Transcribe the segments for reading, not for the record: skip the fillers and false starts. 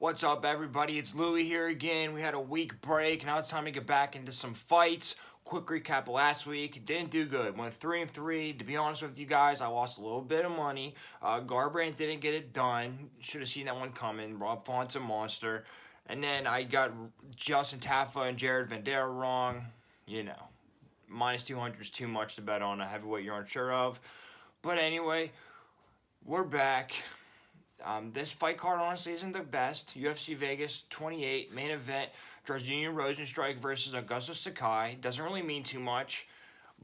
What's up, everybody? It's Louie here again. We had a week break. Now it's time to get back into some fights. Quick recap of last week. Didn't do good. Went 3-3. To be honest with you guys, I lost a little bit of money. Garbrandt didn't get it done. Should have seen that one coming. Rob Font's a monster. And then I got Justin Taffa and Jared Vandera wrong. You know, minus 200 is too much to bet on a heavyweight you're unsure of. But anyway, we're back. This fight card honestly isn't the best. UFC Vegas 28 main event, Jairzinho Rozenstruik versus Augusto Sakai. Doesn't really mean too much,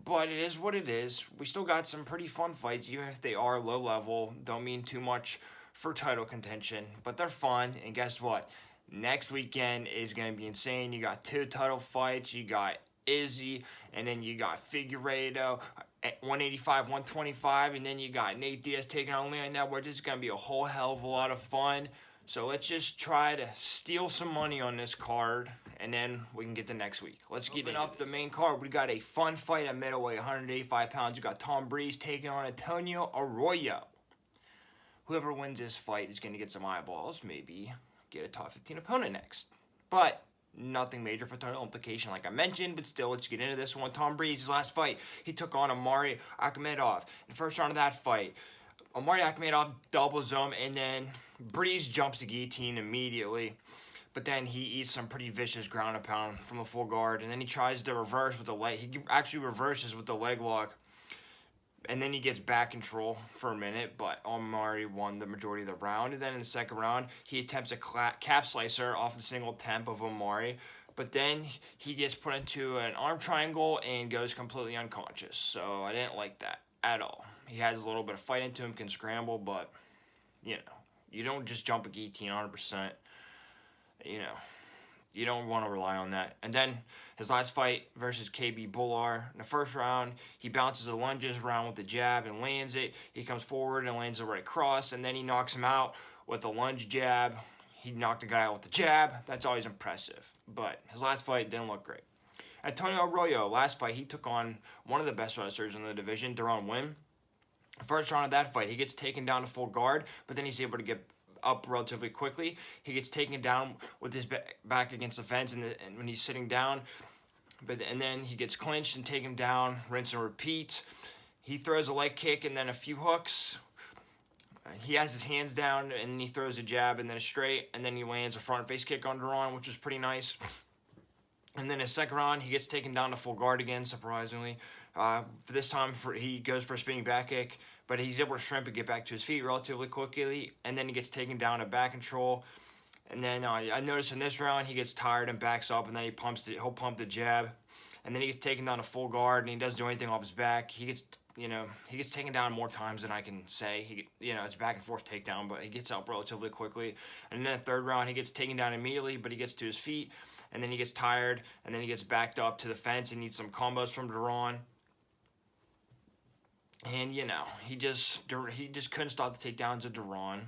but it is what it is. We still got some pretty fun fights, even if they are low level. Don't mean too much for title contention, but they're fun. And guess what? Next weekend is going to be insane. You got 2 title fights. You got Izzy, and then you got Figueiredo at 185, 125, and then you got Nate Diaz taking on Leon Edwards. This is going to be a whole hell of a lot of fun. So let's just try to steal some money on this card, and then we can get to next week. Let's get up the main card. We got a fun fight at middleweight, 185 pounds. We got Tom Breeze taking on Antonio Arroyo. Whoever wins this fight is going to get some eyeballs, maybe get a top 15 opponent next. But nothing major for title implication, like I mentioned, but still, let's get into this one. Tom Breeze's last fight, he took on Omari Akhmedov. In the first round of that fight, Omari Akhmedov doubles him, and then Breeze jumps the guillotine immediately. But then he eats some pretty vicious ground and pound from the full guard, and then he tries to reverse with the leg. He actually reverses with the leg lock, and then he gets back control for a minute, but Omari won the majority of the round. And then in the second round, he attempts a calf slicer off the single temp of Omari, but then he gets put into an arm triangle and goes completely unconscious. So I didn't like that at all. He has a little bit of fight into him, can scramble, but, you know, you don't just jump a guillotine 100%. You know, you don't want to rely on that. And then his last fight versus KB Bullar. In the first round, he bounces the lunges around with the jab and lands it. He comes forward and lands the right cross, and then he knocks him out with a lunge jab. He knocked the guy out with the jab. That's always impressive. But his last fight didn't look great. Antonio Arroyo, last fight, he took on one of the best wrestlers in the division, Deron Wynn. First round of that fight, he gets taken down to full guard, but then he's able to get up relatively quickly. He gets taken down with his back against the fence, and when he's sitting down, and then he gets clinched and taken down, rinse and repeat. He throws a leg kick and then a few hooks. He has his hands down, and he throws a jab and then a straight, and then he lands a front face kick on Duran, which was pretty nice. And then his second round, he gets taken down to full guard again, surprisingly. This time, he goes for a spinning back kick, but he's able to shrimp and get back to his feet relatively quickly, and then he gets taken down to back control. And then I noticed in this round, he gets tired and backs up, and then he'll pump the jab, and then he gets taken down to full guard, and he doesn't do anything off his back. He gets taken down more times than I can say. It's back and forth takedown, but he gets up relatively quickly. And then the third round, he gets taken down immediately, but he gets to his feet, and then he gets tired, and then he gets backed up to the fence and needs some combos from Duran. And, he just couldn't stop the takedowns of Duran.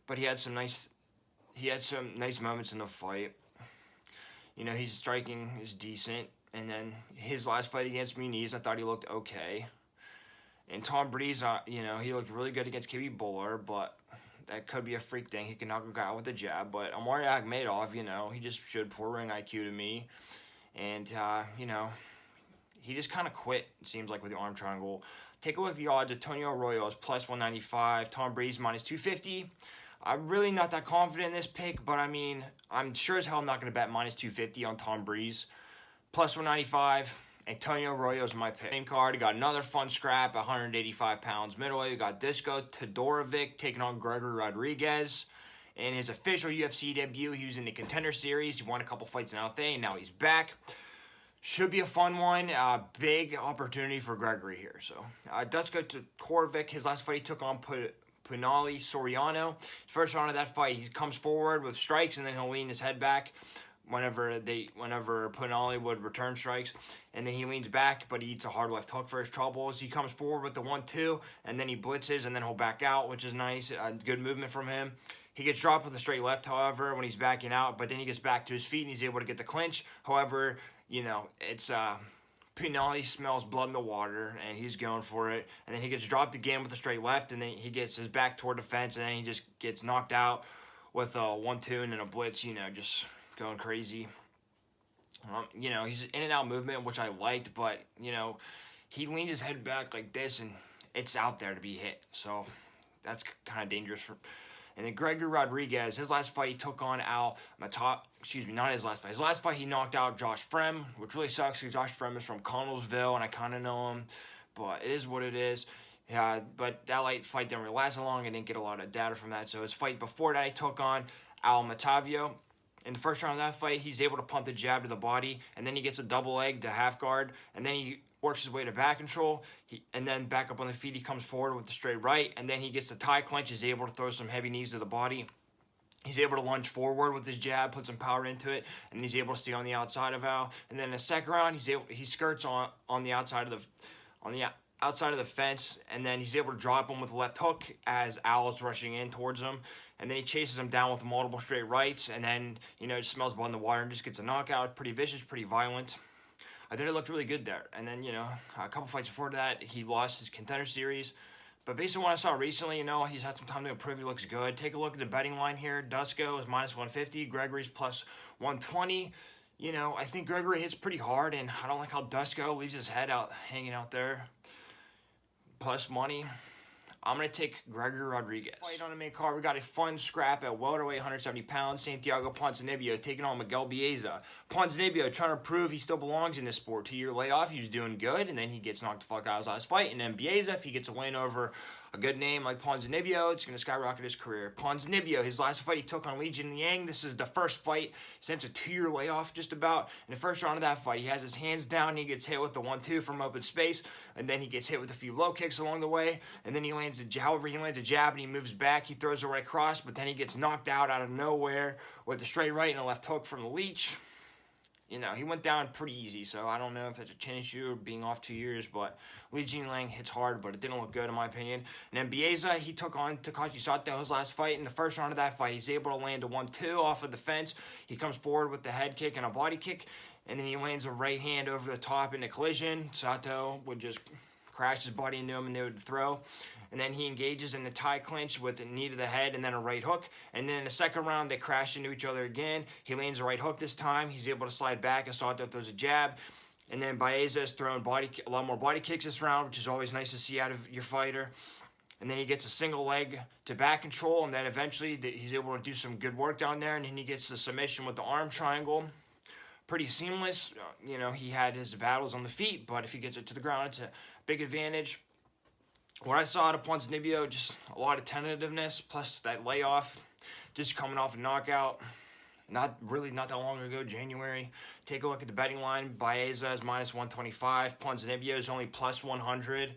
But he had some nice moments in the fight. His striking is decent. And then his last fight against Muniz, I thought he looked okay. And Tom Breeze, he looked really good against KB Bullar, but that could be a freak thing. He can knock a guy out with a jab. But Omari Akhmedov, he just showed poor ring IQ to me. And, he just kind of quit, it seems like, with the arm triangle. Take a look at the odds. Antonio Arroyo is plus 195. Tom Breeze minus 250. I'm really not that confident in this pick, but, I'm sure as hell I'm not going to bet minus 250 on Tom Breeze. Plus 195. Antonio Arroyo is my pick. Same card. We got another fun scrap at 185 pounds middleweight. We got Disco Todorovic taking on Gregory Rodriguez. In his official UFC debut, he was in the Contender Series. He won a couple fights in LFA, and now he's back. Should be a fun one. Big opportunity for Gregory here. So, Dusko Todorovic, his last fight, he took on Punali Soriano. His first round of that fight, he comes forward with strikes, and then he'll lean his head back whenever Punali would return strikes. And then he leans back, but he eats a hard left hook for his troubles. He comes forward with the 1-2, and then he blitzes, and then he'll back out, which is nice. Good movement from him. He gets dropped with a straight left, however, when he's backing out, but then he gets back to his feet, and he's able to get the clinch. However, it's Punali smells blood in the water, and he's going for it. And then he gets dropped again with a straight left, and then he gets his back toward the fence, and then he just gets knocked out with a 1-2 and then a blitz, you know, just going crazy. You know, he's in and out movement, which I liked, but, you know, he leans his head back like this, and it's out there to be hit. So that's kind of dangerous. And then Gregory Rodriguez, his last fight, he took on not his last fight. His last fight, he knocked out Josh Frem, which really sucks because Josh Frem is from Connellsville, and I kind of know him. But it is what it is. Yeah, but that light fight didn't really last long. I didn't get a lot of data from that. So his fight before that, he took on Al Matavio. In the first round of that fight, he's able to pump the jab to the body, and then he gets a double leg to half guard, and then he works his way to back control, and then back up on the feet, he comes forward with the straight right, and then he gets the tie clinch, is able to throw some heavy knees to the body. He's able to lunge forward with his jab, put some power into it, and he's able to stay on the outside of Al. And then in the second round, he skirts on the outside of the fence, and then he's able to drop him with a left hook as Al is rushing in towards him. And then he chases him down with multiple straight rights, and then, you know, just smells blood in the water and just gets a knockout. Pretty vicious, pretty violent. I thought it looked really good there. And then, you know, a couple fights before that, he lost his contender series. But based on what I saw recently, you know, he's had some time to improve. He looks good. Take a look at the betting line here. Dusko is minus 150. Gregory's plus 120. You know, I think Gregory hits pretty hard, and I don't like how Dusko leaves his head out hanging out there. Plus money. I'm going to take Gregory Rodriguez. Fight on the main card, we got a fun scrap at welterweight, 170 pounds. Santiago Ponzinibbio taking on Miguel Baez. Ponzinibbio trying to prove he still belongs in this sport. 2-year layoff, he was doing good, and then he gets knocked the fuck out of his last fight. And then Baez, if he gets a win over a good name like Ponzinibbio, it's going to skyrocket his career. Ponzinibbio, his last fight, he took on Li Jinliang. This is the first fight since a 2-year layoff, just about. In the first round of that fight, he has his hands down. He gets hit with the 1-2 from open space, and then he gets hit with a few low kicks along the way, and then he lands a jab, and he moves back. He throws a right cross, but then he gets knocked out of nowhere with a straight right and a left hook from the leech. You know, he went down pretty easy, so I don't know if that's a chin issue or being off 2 years, but Li Jinliang hits hard, but it didn't look good in my opinion. And then Baez, he took on Takashi Sato his last fight. In the first round of that fight, he's able to land a 1-2 off of the fence. He comes forward with the head kick and a body kick, and then he lands a right hand over the top in a collision. Sato would just crash his body into him, and they would throw. And then he engages in the tie clinch with a knee to the head and then a right hook. And then in the second round, they crash into each other again. He lands a right hook this time. He's able to slide back, and Sato throws a jab. And then Baez has thrown a lot more body kicks this round, which is always nice to see out of your fighter. And then he gets a single leg to back control, and then eventually he's able to do some good work down there, and then he gets the submission with the arm triangle. Pretty seamless. You know, he had his battles on the feet, but if he gets it to the ground, it's a big advantage. What I saw out of Ponzinibbio, just a lot of tentativeness, plus that layoff, just coming off a knockout. Not that long ago, January. Take a look at the betting line. Baez is minus 125. Ponzinibbio is only plus 100.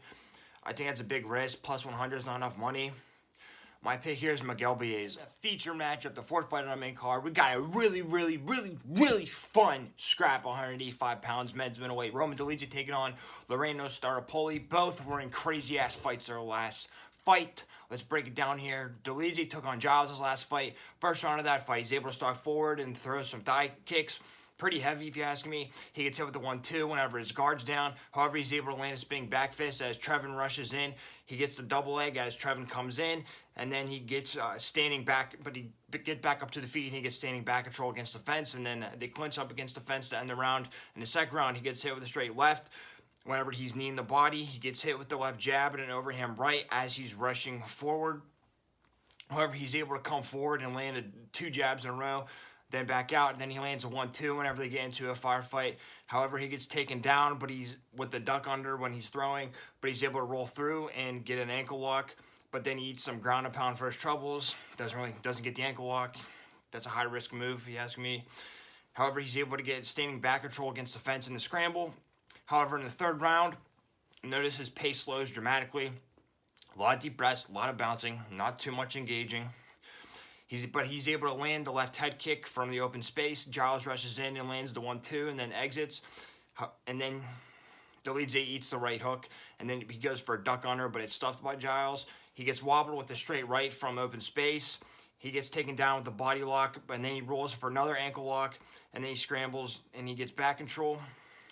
I think that's a big risk. Plus 100 is not enough money. My pick here is Miguel Baez. A feature matchup, the fourth fight on our main card. We got a really fun scrap, 185 pounds, men's middleweight. Roman Dolidze taking on Loreno Staropoli. Both were in crazy-ass fights their last fight. Let's break it down here. Dolidze took on Giles' last fight. First round of that fight, he's able to stalk forward and throw some thigh kicks. Pretty heavy, if you ask me. He gets hit with the 1-2 whenever his guard's down. However, he's able to land a spinning back fist as Trevin rushes in. He gets the double leg as Trevin comes in, and then he gets standing back, but he gets back up to the feet, and he gets standing back control against the fence, and then they clinch up against the fence to end the round. In the second round, he gets hit with a straight left. Whenever he's kneeing the body, he gets hit with the left jab and an overhand right as he's rushing forward. However, he's able to come forward and land 2 jabs in a row, then back out, and then he lands a 1-2 whenever they get into a firefight. However, he gets taken down, but he's with the duck under when he's throwing, but he's able to roll through and get an ankle lock. But then he eats some ground and pound for his troubles. Doesn't get the ankle lock. That's a high risk move, if you ask me. However, he's able to get standing back control against the fence in the scramble. However, in the third round, notice his pace slows dramatically. A lot of deep breaths, a lot of bouncing, not too much engaging. But he's able to land the left head kick from the open space. Giles rushes in and lands the 1-2 and then exits. And then Dolidze eats the right hook. And then he goes for a duck under, but it's stuffed by Giles. He gets wobbled with a straight right from open space. He gets taken down with the body lock, and then he rolls for another ankle lock. And then he scrambles and he gets back control.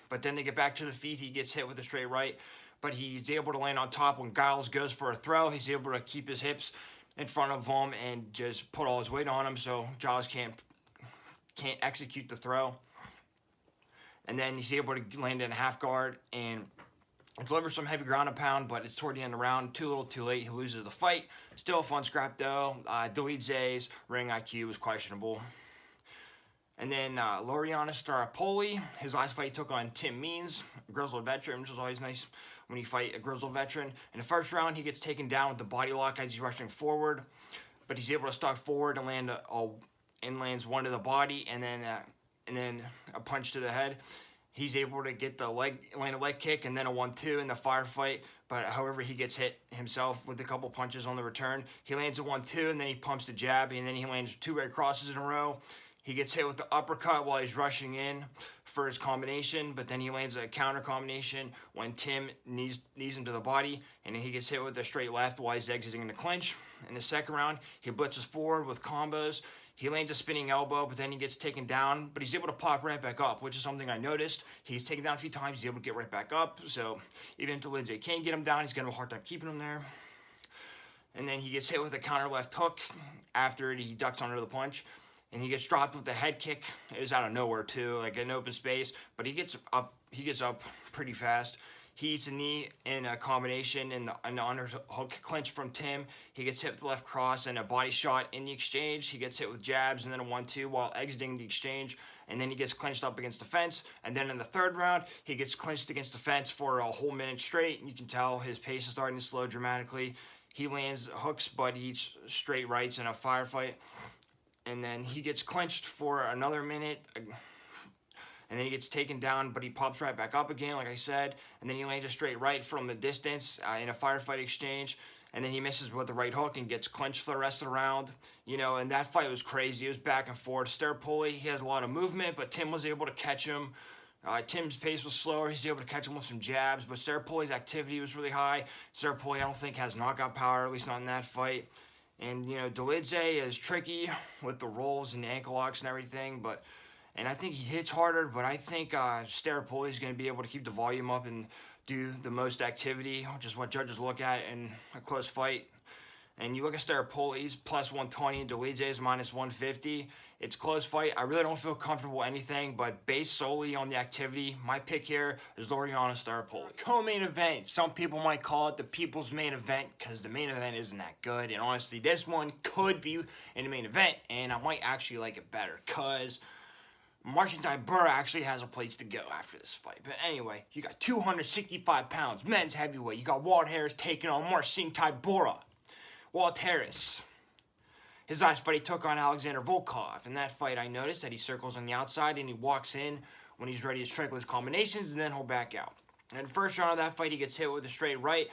But then they get back to the feet. He gets hit with a straight right. But he's able to land on top when Giles goes for a throw. He's able to keep his hips in front of him and just put all his weight on him, so Giles can't execute the throw. And then he's able to land in a half guard and deliver some heavy ground and pound, but it's toward the end of the round, too little too late. He loses the fight. Still a fun scrap though. Delize's ring IQ was questionable. And then Laureano Staropoli, his last fight he took on Tim Means, a grizzled veteran, which is always nice when you fight a grizzled veteran. In the first round, he gets taken down with the body lock as he's rushing forward, but he's able to stalk forward and lands one to the body and then a punch to the head. He's able to get land a leg kick and then a 1-2 in the firefight. But however, he gets hit himself with a couple punches on the return. He lands a 1-2 and then he pumps the jab and then he lands 2 red crosses in a row. He gets hit with the uppercut while he's rushing in for his combination, but then he lands a counter combination when Tim knees him to the body, and then he gets hit with a straight left while he's exiting in the clinch. In the second round, he blitzes forward with combos. He lands a spinning elbow, but then he gets taken down, but he's able to pop right back up, which is something I noticed. He's taken down a few times, he's able to get right back up, so even if Delize can't get him down, he's going to have a hard time keeping him there. And then he gets hit with a counter left hook after he ducks under the punch. And he gets dropped with a head kick. It was out of nowhere too, like in open space. But he gets up pretty fast. He eats a knee in a combination in the underhook clinch from Tim. He gets hit with the left cross and a body shot in the exchange. He gets hit with jabs and then a 1-2 while exiting the exchange. And then he gets clinched up against the fence. And then in the third round, he gets clinched against the fence for a whole minute straight. And you can tell his pace is starting to slow dramatically. He lands hooks, but he eats straight rights in a firefight. And then he gets clinched for another minute, and then he gets taken down, but he pops right back up again, like I said, and then he lands a straight right from the distance in a firefight exchange, and then he misses with the right hook and gets clinched for the rest of the round. You know, and that fight was crazy. It was back and forth. Staropoli, he had a lot of movement, but Tim was able to catch him. Tim's pace was slower. He's able to catch him with some jabs, but Staropoli's activity was really high. Staropoli, I don't think, has knockout power, at least not in that fight. And, you know, Delize is tricky with the rolls and the ankle locks and everything, and I think he hits harder, but I think Staropoli is going to be able to keep the volume up and do the most activity, which is what judges look at in a close fight. And you look at Staropoli's plus 120 and Delize's minus 150. It's a close fight. I really don't feel comfortable with anything, but based solely on the activity, my pick here is Laureano Staropoli. Co-main event. Some people might call it the people's main event because the main event isn't that good. And honestly, this one could be in the main event, and I might actually like it better because Marcin Tybura actually has a place to go after this fight. But anyway, you got 265 pounds, men's heavyweight. You got Walt Harris taking on Marcin Tybura. Walt Harris, his last fight he took on Alexander Volkov. In that fight, I noticed that he circles on the outside and he walks in when he's ready to strike with his combinations, and then he'll back out. In the first round of that fight, he gets hit with a straight right.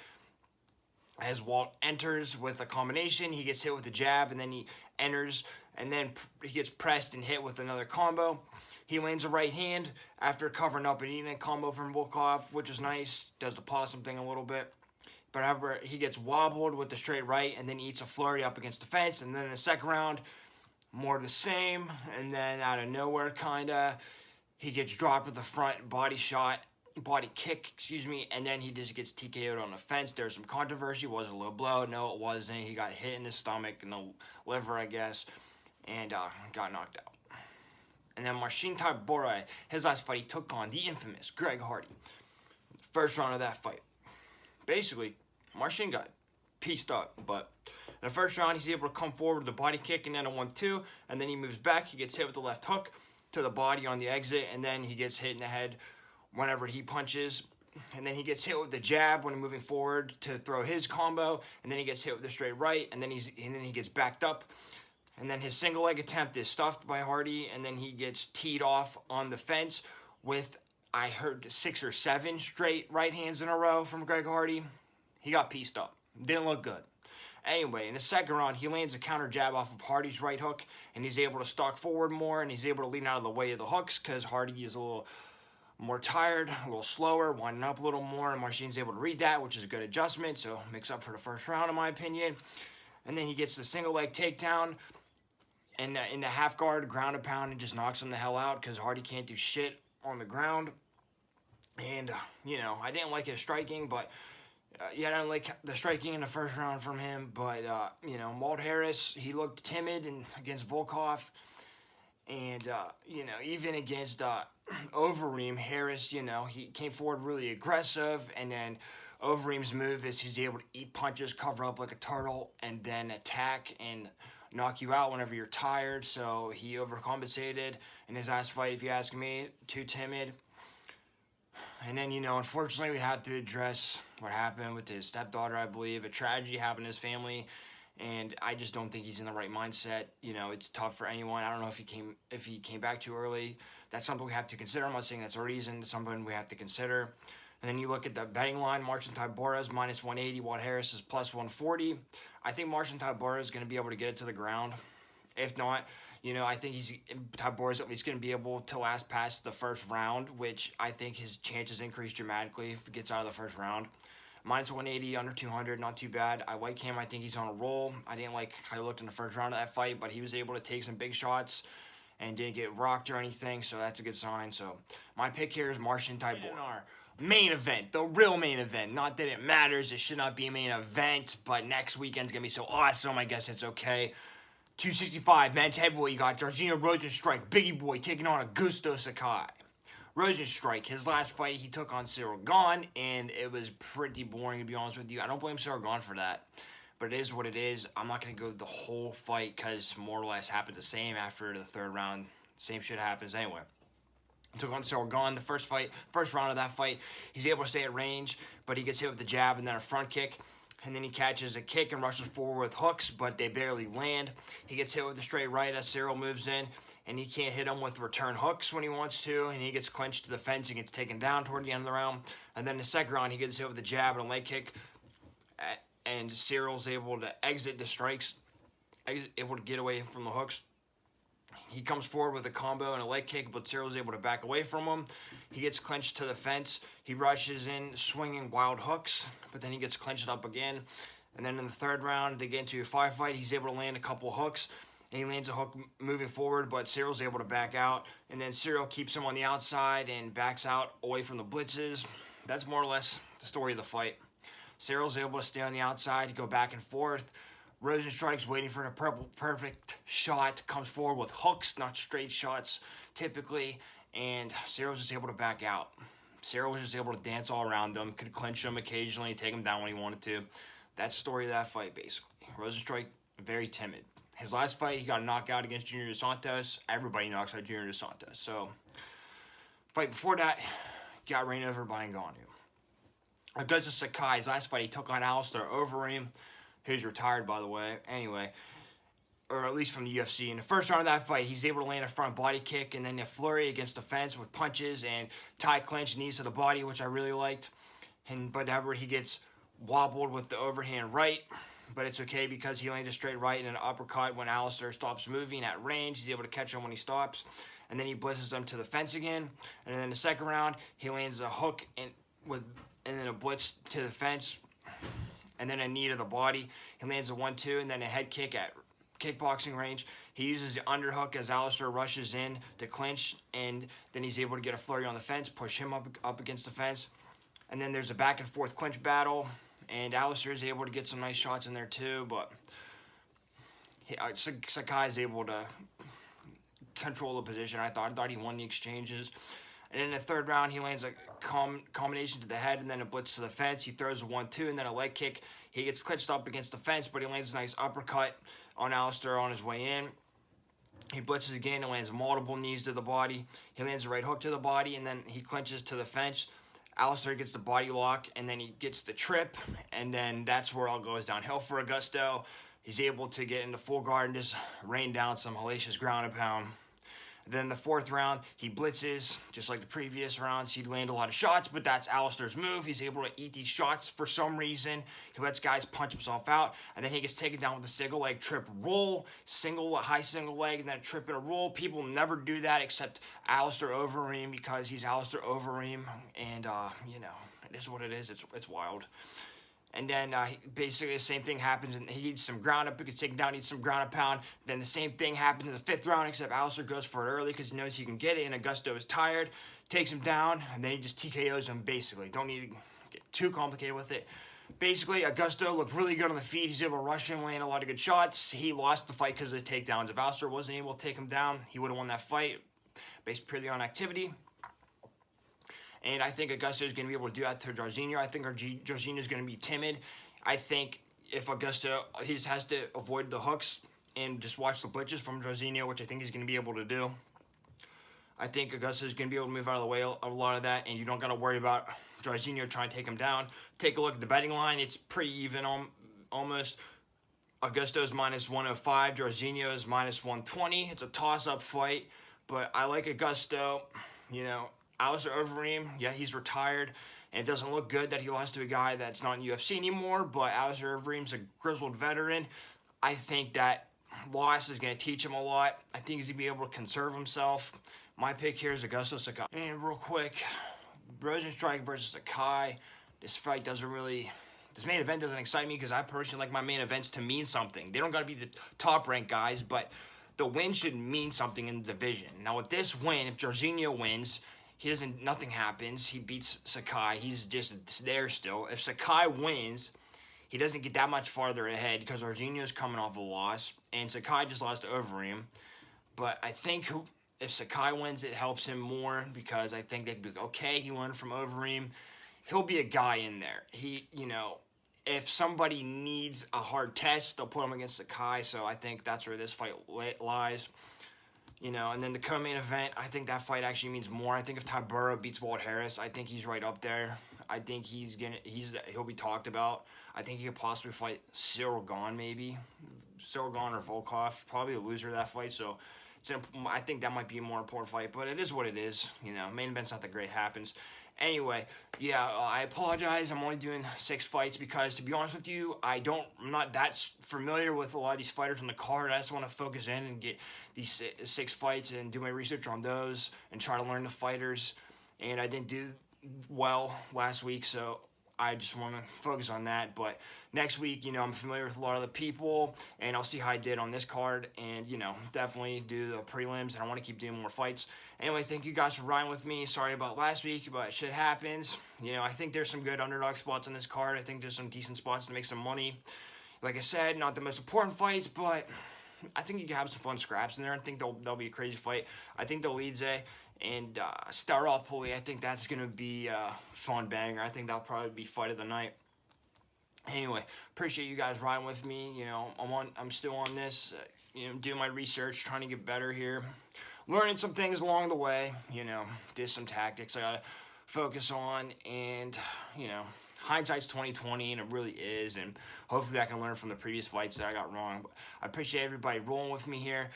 As Walt enters with a combination, he gets hit with a jab, and then he enters, and then he gets pressed and hit with another combo. He lands a right hand after covering up and eating a combo from Volkov, which is nice. Does the possum thing a little bit. But however, he gets wobbled with the straight right and then eats a flurry up against the fence. And then in the second round, more of the same. And then out of nowhere, kinda, he gets dropped with a front body kick, and then he just gets TKO'd on the fence. There's some controversy. Was it a low blow? No, it wasn't. He got hit in the stomach and the liver, I guess, and got knocked out. And then Marcin Tybura, his last fight, he took on the infamous Greg Hardy. First round of that fight. Basically, Marcin got pieced up, but in the first round, he's able to come forward with a body kick and then a 1-2, and then he moves back. He gets hit with the left hook to the body on the exit, and then he gets hit in the head whenever he punches. And then he gets hit with the jab when moving forward to throw his combo, and then he gets hit with the straight right, and then he gets backed up. And then his single leg attempt is stuffed by Hardy, and then he gets teed off on the fence with, I heard, 6 or 7 straight right hands in a row from Greg Hardy. He got pieced up. Didn't look good. Anyway, in the second round, he lands a counter jab off of Hardy's right hook, and he's able to stalk forward more, and he's able to lean out of the way of the hooks because Hardy is a little more tired, a little slower, winding up a little more, and Marcin's able to read that, which is a good adjustment, so makes up for the first round, in my opinion. And then he gets the single leg takedown, and in the half guard, ground and pound, and just knocks him the hell out because Hardy can't do shit on the ground. And, you know, I didn't like his striking, but Yeah, I don't like the striking in the first round from him, but, you know, Walt Harris, he looked timid against Volkov. And, you know, even against Overeem, Harris, you know, he came forward really aggressive. And then Overeem's move is he's able to eat punches, cover up like a turtle, and then attack and knock you out whenever you're tired. So he overcompensated in his last fight, if you ask me. Too timid. And then, you know, unfortunately, we have to address what happened with his stepdaughter, I believe. A tragedy happened in his family. And I just don't think he's in the right mindset. You know, it's tough for anyone. I don't know if he came back too early. That's something we have to consider. I'm not saying that's a reason. It's something we have to consider. And then you look at the betting line. Marcin Tybura is minus 180. Walt Harris is plus 140. I think Marcin Tybura is going to be able to get it to the ground. If not, you know, I think Tybura is at least going to be able to last past the first round, which I think his chances increase dramatically if he gets out of the first round. Minus 180, under 200, not too bad. I like him. I think he's on a roll. I didn't like how he looked in the first round of that fight, but he was able to take some big shots and didn't get rocked or anything, so that's a good sign. So my pick here is Marcin Tybura. Our main event, the real main event. Not that it matters. It should not be a main event, but next weekend's going to be so awesome. I guess it's okay. 265, men's heavyweight. You got Jairzinho Rozenstruik, Biggie Boy, taking on Augusto Sakai. Rozenstruik, his last fight, he took on Cyril Gane, and it was pretty boring, to be honest with you. I don't blame Cyril Gane for that, but it is what it is. I'm not going to go the whole fight because more or less happened the same after the third round. Same shit happens anyway. He took on Cyril Gane the first round of that fight. He's able to stay at range, but he gets hit with the jab and then a front kick. And then he catches a kick and rushes forward with hooks, but they barely land. He gets hit with a straight right as Cyril moves in, and he can't hit him with return hooks when he wants to, and he gets clinched to the fence and gets taken down toward the end of the round. And then the second round, he gets hit with a jab and a leg kick, and Cyril's able to exit the strikes, able to get away from the hooks. He comes forward with a combo and a leg kick, but Cyril's able to back away from him. He gets clinched to the fence. He rushes in, swinging wild hooks, but then he gets clinched up again. And then in the third round, they get into a fight. He's able to land a couple hooks, and he lands a hook moving forward, but Cyril's able to back out. And then Cyril keeps him on the outside and backs out away from the blitzes. That's more or less the story of the fight. Cyril's able to stay on the outside, go back and forth. Rozenstruik's waiting for the perfect shot, comes forward with hooks, not straight shots typically, and Cyril was just able to back out. Cyril was just able to dance all around him, could clinch him occasionally, take him down when he wanted to. That's the story of that fight, basically. Rozenstruik, very timid. His last fight, he got a knockout against Junior Dos Santos. Everybody knocks out Junior Dos Santos. So, fight before that, got ran over by Ngannou. Augusto Sakai's last fight, he took on Alistair Overeem, who's retired, by the way, anyway, or at least from the UFC. In the first round of that fight, he's able to land a front body kick and then a flurry against the fence with punches and tie clinch knees to the body, which I really liked. But however, he gets wobbled with the overhand right, but it's okay because he lands a straight right and an uppercut when Alistair stops moving at range. He's able to catch him when he stops, and then he blitzes him to the fence again. And then in the second round, he lands a hook and then a blitz to the fence, and then a knee to the body. He lands a 1-2 and then a head kick at kickboxing range. He uses the underhook as Alistair rushes in to clinch, and then he's able to get a flurry on the fence, push him up against the fence. And then there's a back and forth clinch battle, and Alistair is able to get some nice shots in there too, but Sakai is able to control the position. I thought he won the exchanges. And in the third round, he lands a combination to the head and then a blitz to the fence. He throws a 1-2 and then a leg kick. He gets clinched up against the fence, but he lands a nice uppercut on Alistair on his way in. He blitzes again and lands multiple knees to the body. He lands a right hook to the body, and then he clinches to the fence. Alistair gets the body lock, and then he gets the trip, and then that's where all goes downhill for Augusto. He's able to get into full guard and just rain down some hellacious ground and pound. Then the fourth round, he blitzes, just like the previous rounds. He'd land a lot of shots, but that's Alistair's move. He's able to eat these shots for some reason. He lets guys punch himself out, and then he gets taken down with a single leg trip roll, high single leg, and then a trip and a roll. People never do that except Alistair Overeem because he's Alistair Overeem, and, you know, it is what it is. It's wild. And then basically the same thing happens, and he needs some ground up. He gets taken down, needs some ground and pound. Then the same thing happens in the fifth round, except Alistair goes for it early because he knows he can get it, and Augusto is tired, takes him down, and then he just TKOs him basically. Don't need to get too complicated with it. Basically, Augusto looked really good on the feet. He's able to rush him, land a lot of good shots. He lost the fight because of the takedowns. If Alistair wasn't able to take him down, he would have won that fight based purely on activity. And I think Augusto is going to be able to do that to Jairzinho. I think Jairzinho is going to be timid. I think if Augusto, he just has to avoid the hooks and just watch the blitches from Jairzinho, which I think he's going to be able to do. I think Augusto is going to be able to move out of the way of a lot of that, and you don't got to worry about Jairzinho trying to take him down. Take a look at the betting line. It's pretty even almost. Augusto's -105. Jairzinho is -120. It's a toss-up fight, but I like Augusto. You know, Alistair Overeem, yeah, he's retired, and it doesn't look good that he lost to a guy that's not in UFC anymore, but Alistair Overeem's a grizzled veteran. I think that loss is going to teach him a lot. I think he's going to be able to conserve himself. My pick here is Augusto Sakai. And real quick, Rosenstrike versus Sakai. This fight doesn't really... This main event doesn't excite me because I personally like my main events to mean something. They don't got to be the top-ranked guys, but the win should mean something in the division. Now, with this win, if Jairzinho wins, nothing happens. He beats Sakai. He's just there still. If Sakai wins, he doesn't get that much farther ahead because Jairzinho's coming off a loss, and Sakai just lost to Overeem. But I think if Sakai wins, it helps him more because I think they'd be okay. He learned from Overeem. He'll be a guy in there. If somebody needs a hard test, they'll put him against Sakai. So I think that's where this fight lies. And then the co-main event, I think that fight actually means more. I think if Tybura beats Walt Harris, I think he's right up there. I think he'll be talked about. I think he could possibly fight Cyril Gane maybe. Cyril Gane or Volkov, probably a loser of that fight. So I think that might be a more important fight, but it is what it is. Main event's not that great. Happens. Anyway, yeah, I apologize. I'm only doing 6 fights because, to be honest with you, I'm not that familiar with a lot of these fighters on the card. I just want to focus in and get these 6 fights and do my research on those and try to learn the fighters. And I didn't do well last week, so I just want to focus on that. But next week, I'm familiar with a lot of the people, and I'll see how I did on this card, and, definitely do the prelims, and I want to keep doing more fights. Anyway, thank you guys for riding with me. Sorry about last week, but shit happens. I think there's some good underdog spots on this card. I think there's some decent spots to make some money. Like I said, not the most important fights, but I think you can have some fun scraps in there. I think they'll be a crazy fight. I think Dolidze and Staropoli, I think that's going to be a fun banger. I think that'll probably be fight of the night. Anyway, appreciate you guys riding with me. I'm still on this, doing my research, trying to get better here. Learning some things along the way, did some tactics I got to focus on, and, hindsight's 20/20, and it really is, and hopefully I can learn from the previous fights that I got wrong. But I appreciate everybody rolling with me here.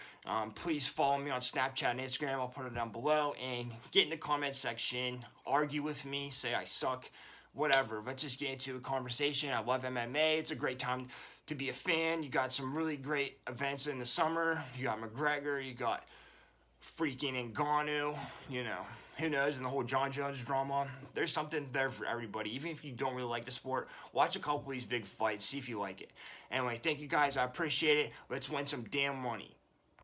Please follow me on Snapchat and Instagram. I'll put it down below, and get in the comment section, argue with me, say I suck, whatever. Let's just get into a conversation. I love MMA. It's a great time to be a fan. You got some really great events in the summer. You got McGregor. You got freaking Ngannou. Who knows, and the whole John Jones drama. There's something there for everybody. Even if you don't really like the sport, watch a couple of these big fights, see if you like it. Anyway, thank you guys. I appreciate it. Let's win some damn money.